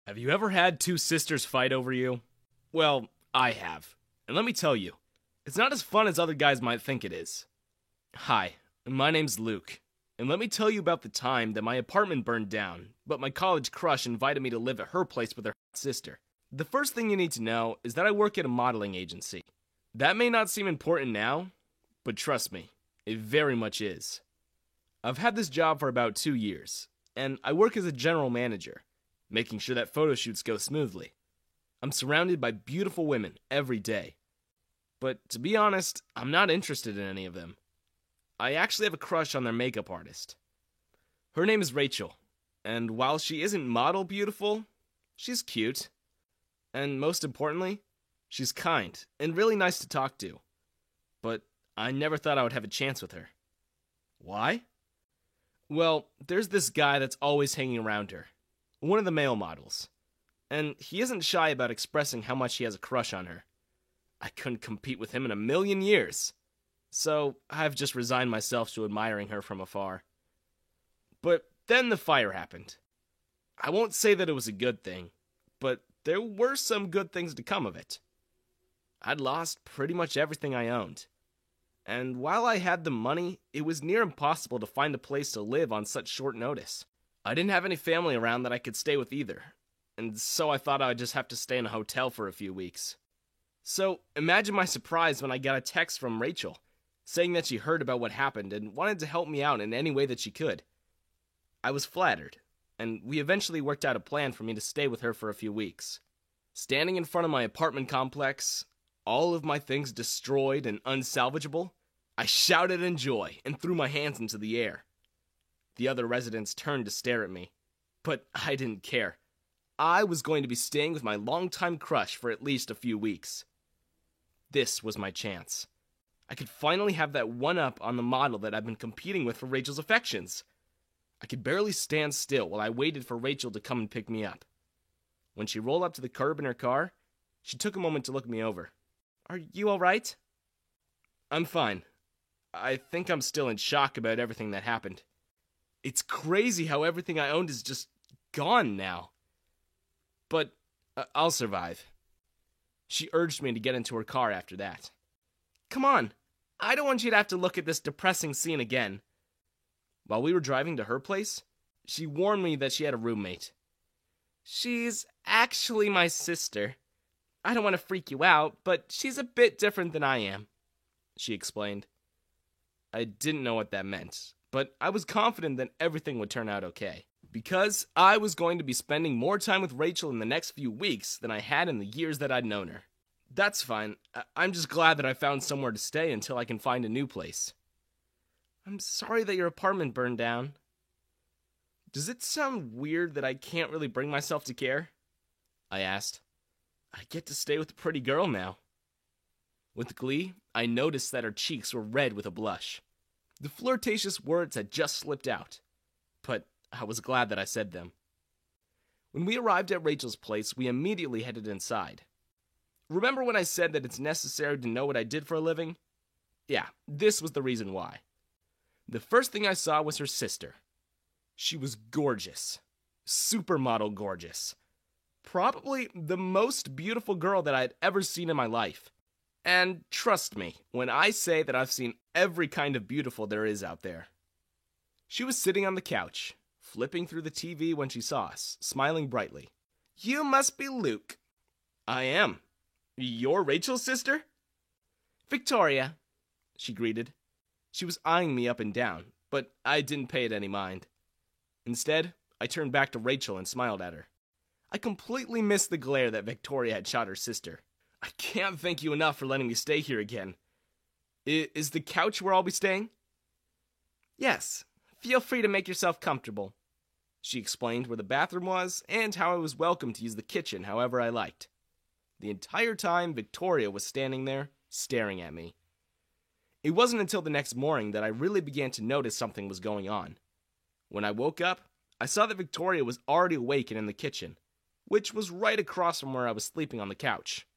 Have you ever had two sisters fight over you? Well, I have. And let me tell you, it's not as fun as other guys might think it is. Hi, my name's Luke. And let me tell you about the time that my apartment burned down, but my college crush invited me to live at her place with her sister. The first thing you need to know is that I work at a modeling agency. That may not seem important now, but trust me, it very much is. I've had this job for about 2 years, and I work as a general manager, making sure that photo shoots go smoothly. I'm surrounded by beautiful women every day. But to be honest, I'm not interested in any of them. I actually have a crush on their makeup artist. Her name is Rachel, and while she isn't model beautiful, she's cute. And most importantly, she's kind and really nice to talk to. But I never thought I would have a chance with her. Why? Well, there's this guy that's always hanging around her. One of the male models. And he isn't shy about expressing how much he has a crush on her. I couldn't compete with him in a million years. So I've just resigned myself to admiring her from afar. But then the fire happened. I won't say that it was a good thing, but there were some good things to come of it. I'd lost pretty much everything I owned. And while I had the money, it was near impossible to find a place to live on such short notice. I didn't have any family around that I could stay with either, and so I thought I would just have to stay in a hotel for a few weeks. So imagine my surprise when I got a text from Rachel, saying that she heard about what happened and wanted to help me out in any way that she could. I was flattered, and we eventually worked out a plan for me to stay with her for a few weeks. Standing in front of my apartment complex, all of my things destroyed and unsalvageable, I shouted in joy and threw my hands into the air. The other residents turned to stare at me, but I didn't care. I was going to be staying with my longtime crush for at least a few weeks. This was my chance. I could finally have that one-up on the model that I've been competing with for Rachel's affections. I could barely stand still while I waited for Rachel to come and pick me up. When she rolled up to the curb in her car, she took a moment to look me over. "Are you all right?" "I'm fine. I think I'm still in shock about everything that happened. It's crazy how everything I owned is just gone now. But I'll survive." She urged me to get into her car after that. "Come on, I don't want you to have to look at this depressing scene again." While we were driving to her place, she warned me that she had a roommate. "She's actually my sister. I don't want to freak you out, but she's a bit different than I am," she explained. I didn't know what that meant, but I was confident that everything would turn out okay, because I was going to be spending more time with Rachel in the next few weeks than I had in the years that I'd known her. That's fine. I'm just glad that I found somewhere to stay until I can find a new place. "I'm sorry that your apartment burned down." "Does it sound weird that I can't really bring myself to care?" I asked. "I get to stay with a pretty girl now." With glee, I noticed that her cheeks were red with a blush. The flirtatious words had just slipped out, but I was glad that I said them. When we arrived at Rachel's place, we immediately headed inside. Remember when I said that it's necessary to know what I did for a living? Yeah, this was the reason why. The first thing I saw was her sister. She was gorgeous. Supermodel gorgeous. Probably the most beautiful girl that I had ever seen in my life. And trust me, when I say that I've seen every kind of beautiful there is out there. She was sitting on the couch, flipping through the TV when she saw us, smiling brightly. "You must be Luke." "I am. You're Rachel's sister?" "Victoria," she greeted. She was eyeing me up and down, but I didn't pay it any mind. Instead, I turned back to Rachel and smiled at her. I completely missed the glare that Victoria had shot her sister. "I can't thank you enough for letting me stay here again. Is the couch where I'll be staying?" "Yes, feel free to make yourself comfortable." She explained where the bathroom was and how I was welcome to use the kitchen however I liked. The entire time, Victoria was standing there, staring at me. It wasn't until the next morning that I really began to notice something was going on. When I woke up, I saw that Victoria was already awake and in the kitchen, which was right across from where I was sleeping on the couch.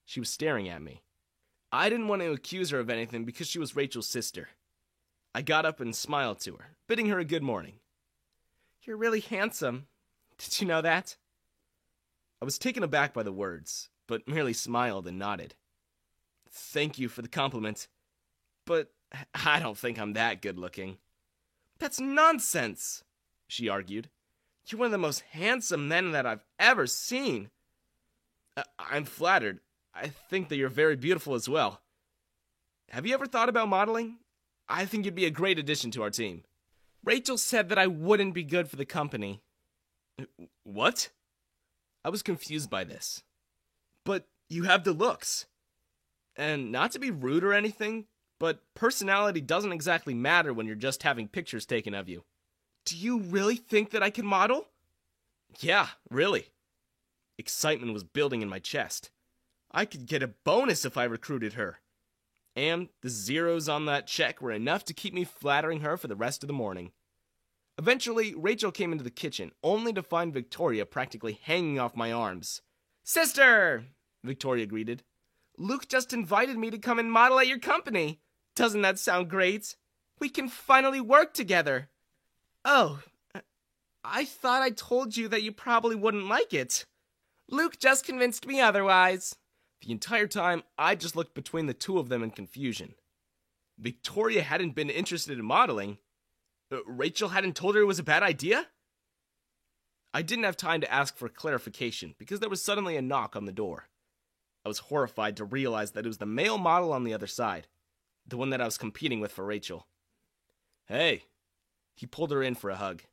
She was staring at me. I didn't want to accuse her of anything because she was Rachel's sister. I got up and smiled to her, bidding her a good morning. "You're really handsome. Did you know that?" I was taken aback by the words, but merely smiled and nodded. Thank you for the compliment, but I don't think I'm that good looking. That's nonsense, she argued. You're one of the most handsome men that I've ever seen. I'm flattered. I think that you're very beautiful as well. Have you ever thought about modeling? I think you'd be a great addition to our team. Rachel said that I wouldn't be good for the company. What? I was confused by this. But you have the looks. And not to be rude or anything, but personality doesn't exactly matter when you're just having pictures taken of you. Do you really think that I can model? Yeah, really. Excitement was building in my chest. I could get a bonus if I recruited her. And the zeros on that check were enough to keep me flattering her for the rest of the morning. Eventually, Rachel came into the kitchen, only to find Victoria practically hanging off my arms. Sister! Victoria greeted. Luke just invited me to come and model at your company. Doesn't that sound great? We can finally work together. Oh, I thought I told you that you probably wouldn't like it. Luke just convinced me otherwise. The entire time, I just looked between the two of them in confusion. Victoria hadn't been interested in modeling. Rachel hadn't told her it was a bad idea? I didn't have time to ask for clarification because there was suddenly a knock on the door. I was horrified to realize that it was the male model on the other side, the one that I was competing with for Rachel. Hey. He pulled her in for a hug.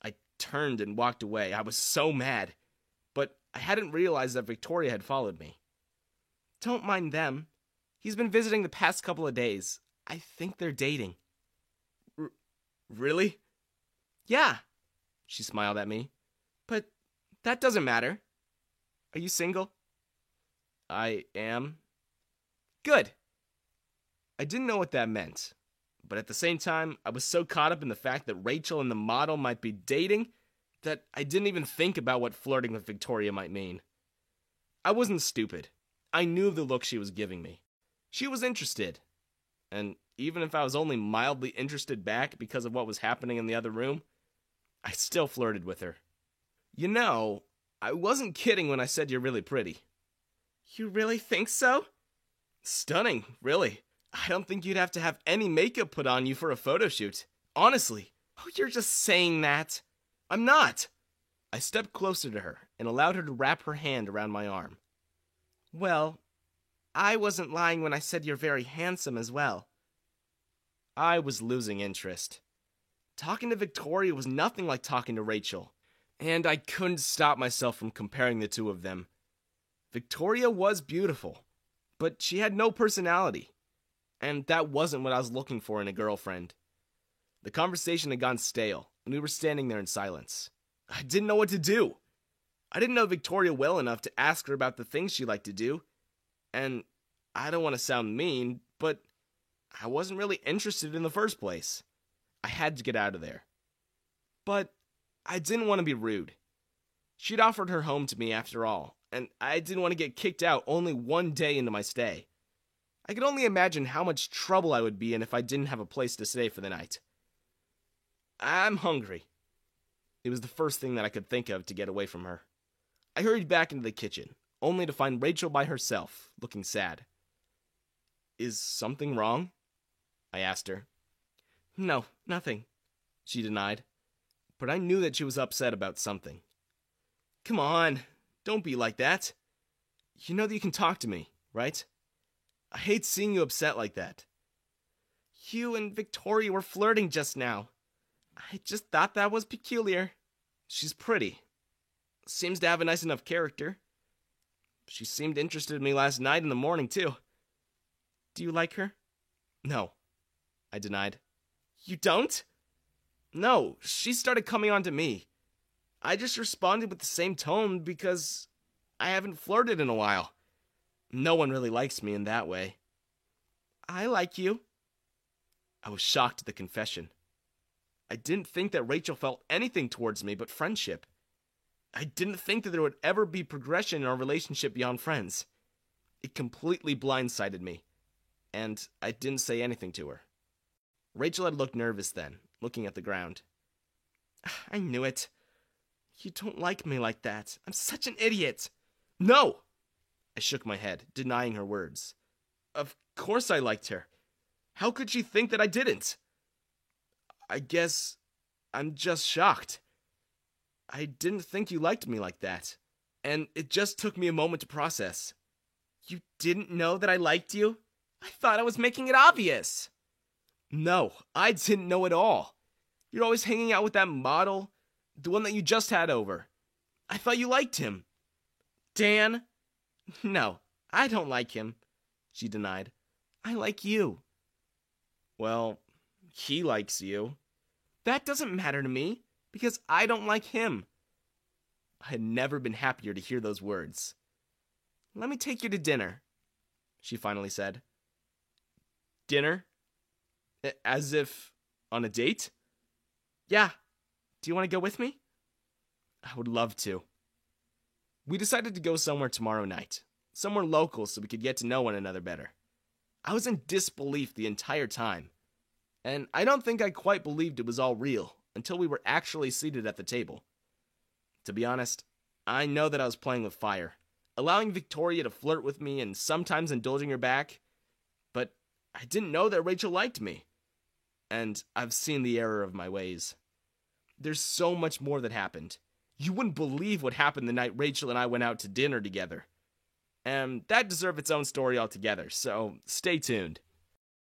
I turned and walked away. I was so mad, but I hadn't realized that Victoria had followed me. Don't mind them. He's been visiting the past couple of days. I think they're dating. Really? Yeah. She smiled at me. But that doesn't matter. Are you single? I am. Good. I didn't know what that meant, but at the same time, I was so caught up in the fact that Rachel and the model might be dating that I didn't even think about what flirting with Victoria might mean. I wasn't stupid. I knew the look she was giving me. She was interested. And even if I was only mildly interested back because of what was happening in the other room, I still flirted with her. You know, I wasn't kidding when I said you're really pretty. You really think so? Stunning, really. I don't think you'd have to have any makeup put on you for a photo shoot. Honestly. Oh, you're just saying that. I'm not. I stepped closer to her and allowed her to wrap her hand around my arm. Well, I wasn't lying when I said you're very handsome as well. I was losing interest. Talking to Victoria was nothing like talking to Rachel, and I couldn't stop myself from comparing the two of them. Victoria was beautiful, but she had no personality, and that wasn't what I was looking for in a girlfriend. The conversation had gone stale, and we were standing there in silence. I didn't know what to do. I didn't know Victoria well enough to ask her about the things she liked to do, and I don't want to sound mean, but I wasn't really interested in the first place. I had to get out of there. But I didn't want to be rude. She'd offered her home to me after all, and I didn't want to get kicked out only one day into my stay. I could only imagine how much trouble I would be in if I didn't have a place to stay for the night. I'm hungry. It was the first thing that I could think of to get away from her. I hurried back into the kitchen, only to find Rachel by herself, looking sad. Is something wrong? I asked her. No, nothing, she denied. But I knew that she was upset about something. Come on, don't be like that. You know that you can talk to me, right? I hate seeing you upset like that. You and Victoria were flirting just now. I just thought that was peculiar. She's pretty. Seems to have a nice enough character. She seemed interested in me last night in the morning, too. Do you like her? No, I denied. You don't? No, she started coming on to me. I just responded with the same tone because I haven't flirted in a while. No one really likes me in that way. I like you. I was shocked at the confession. I didn't think that Rachel felt anything towards me but friendship. I didn't think that there would ever be progression in our relationship beyond friends. It completely blindsided me, and I didn't say anything to her. Rachel had looked nervous then, looking at the ground. I knew it. You don't like me like that. I'm such an idiot. No! I shook my head, denying her words. Of course I liked her. How could she think that I didn't? I guess I'm just shocked. I didn't think you liked me like that, and it just took me a moment to process. You didn't know that I liked you? I thought I was making it obvious. No, I didn't know at all. You're always hanging out with that model, the one that you just had over. I thought you liked him. Dan? No, I don't like him, she denied. I like you. Well, he likes you. That doesn't matter to me, because I don't like him. I had never been happier to hear those words. Let me take you to dinner, she finally said. Dinner? As if on a date? Yeah. Do you want to go with me? I would love to. We decided to go somewhere tomorrow night. Somewhere local so we could get to know one another better. I was in disbelief the entire time. And I don't think I quite believed it was all real until we were actually seated at the table. To be honest, I know that I was playing with fire, allowing Victoria to flirt with me and sometimes indulging her back, but I didn't know that Rachel liked me. And I've seen the error of my ways. There's so much more that happened. You wouldn't believe what happened the night Rachel and I went out to dinner together. And that deserves its own story altogether, so stay tuned.